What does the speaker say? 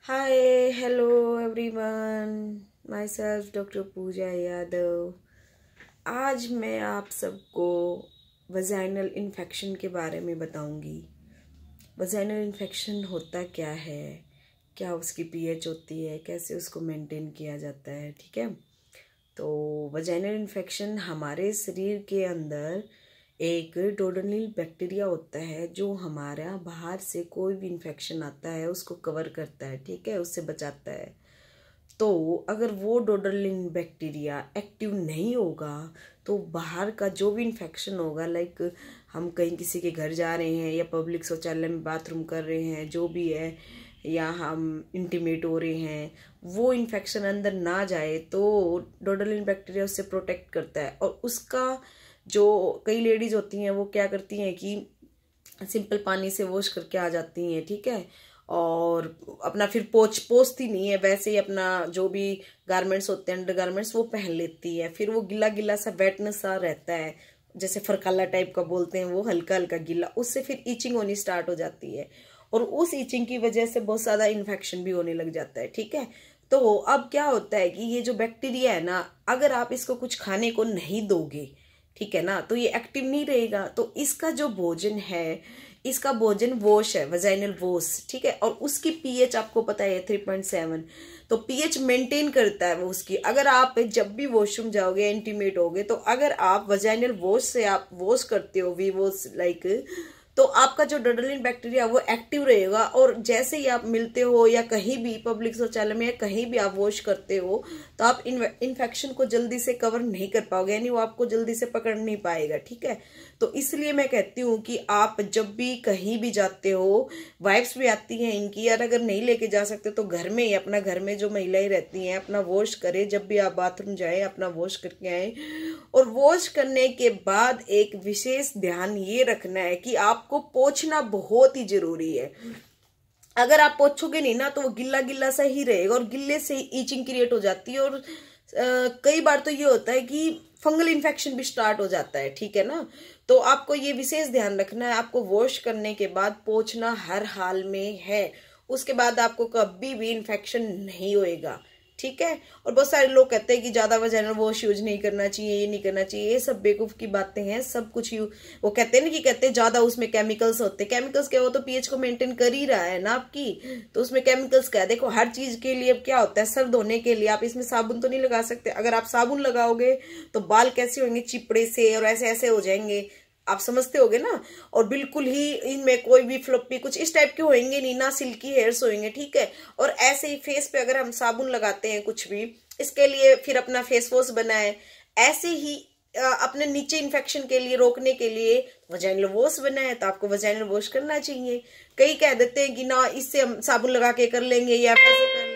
हाय hello everyone, myself doctor Pooja Yadav. आज मैं आप सबको वजाइनल इन्फेक्शन के बारे में बताऊंगी। वजाइनल इन्फेक्शन होता क्या है, क्या उसकी पीएच होती है, कैसे उसको मेंटेन किया जाता है। ठीक है, तो वजाइनल इन्फेक्शन हमारे शरीर के अंदर एक डोडेनल बैक्टीरिया होता है जो हमारा बाहर से कोई भी इन्फेक्शन आता है उसको कवर करता है। ठीक है, उससे बचाता है। तो अगर वो डोडेनल बैक्टीरिया एक्टिव नहीं होगा तो बाहर का जो भी इन्फेक्शन होगा, लाइक हम कहीं किसी के घर जा रहे हैं या पब्लिक शौचालय में बाथरूम कर रहे हैं, जो भी है, या हम इंटीमेट हो रहे हैं, वो इन्फेक्शन अंदर ना जाए तो डोडेनल बैक्टीरिया उससे प्रोटेक्ट करता है। और उसका जो कई लेडीज होती हैं वो क्या करती हैं कि सिंपल पानी से वॉश करके आ जाती हैं। ठीक है, और अपना फिर पोंछती नहीं है, वैसे ही अपना जो भी गारमेंट्स होते हैं, अंडर गारमेंट्स, वो पहन लेती है। फिर वो गिला गिला सा वेटनेस सा रहता है, जैसे फरकाला टाइप का बोलते हैं, वो हल्का हल्का गिला, उससे फिर ईचिंग होनी स्टार्ट हो जाती है और उस ईचिंग की वजह से बहुत ज्यादा इन्फेक्शन भी होने लग जाता है। ठीक है, तो अब क्या होता है कि ये जो बैक्टीरिया है ना, अगर आप इसको कुछ खाने को नहीं दोगे, ठीक है ना, तो ये एक्टिव नहीं रहेगा। तो इसका जो भोजन है, इसका भोजन वॉश है, वजाइनल वॉश। ठीक है, और उसकी पीएच आपको पता है 3.7, तो पीएच मेंटेन करता है वो उसकी। अगर आप जब भी वॉशरूम जाओगे, इंटीमेट होगे, तो अगर आप वजाइनल वॉश से आप वॉश करते हो, वी वॉश लाइक, तो आपका जो डोडेनल बैक्टीरिया वो एक्टिव रहेगा। और जैसे ही आप मिलते हो या कहीं भी पब्लिक शौचालय में कहीं भी आप वॉश करते हो तो आप इन्फेक्शन को जल्दी से कवर नहीं कर पाओगे, यानी वो आपको जल्दी से पकड़ नहीं पाएगा। ठीक है, तो इसलिए मैं कहती हूँ कि आप जब भी कहीं भी जाते हो, वाइप्स भी आती हैं इनकी, यार अगर नहीं लेके जा सकते तो घर में ही, अपना घर में जो महिलाएं रहती हैं अपना वॉश करें। जब भी आप बाथरूम जाए अपना वॉश करके आए, और वॉश करने के बाद एक विशेष ध्यान ये रखना है कि आपको पोंछना बहुत ही जरूरी है। अगर आप पोंछोगे नहीं ना तो वो गिल्ला गिल्ला सा ही रहेगा और गिल्ले से ही ईचिंग क्रिएट हो जाती है। और कई बार तो ये होता है कि फंगल इन्फेक्शन भी स्टार्ट हो जाता है। ठीक है ना, तो आपको ये विशेष ध्यान रखना है, आपको वॉश करने के बाद पोंछना हर हाल में है। उसके बाद आपको कभी भी इन्फेक्शन नहीं होएगा। ठीक है, और बहुत सारे लोग कहते हैं कि ज्यादा वजाइनल वॉश यूज नहीं करना चाहिए, ये नहीं करना चाहिए, ये सब बेवकूफ की बातें हैं। सब कुछ वो कहते हैं ना कि कहते हैं ज्यादा उसमें केमिकल्स होते हैं। केमिकल्स क्या, वो तो पीएच को मेंटेन कर ही रहा है ना आपकी, तो उसमें केमिकल्स क्या है। देखो हर चीज के लिए अब क्या होता है, सर धोने के लिए आप इसमें साबुन तो नहीं लगा सकते। अगर आप साबुन लगाओगे तो बाल कैसे होंगे, चिपड़े से और ऐसे ऐसे हो जाएंगे, आप समझते होगे ना। और बिल्कुल ही इनमें कोई भी फ्लॉपी कुछ इस टाइप के होंगे नहीं ना, सिल्की हेयर्स होंगे। ठीक है, और ऐसे ही फेस पे अगर हम साबुन लगाते हैं कुछ भी, इसके लिए फिर अपना फेस वॉश बनाए। ऐसे ही अपने नीचे इन्फेक्शन के लिए रोकने के लिए वजाइनल वॉश बनाए, तो आपको वजाइनल वॉश करना चाहिए। कई कह देते हैं कि ना इससे हम साबुन लगा के कर लेंगे या कैसे कर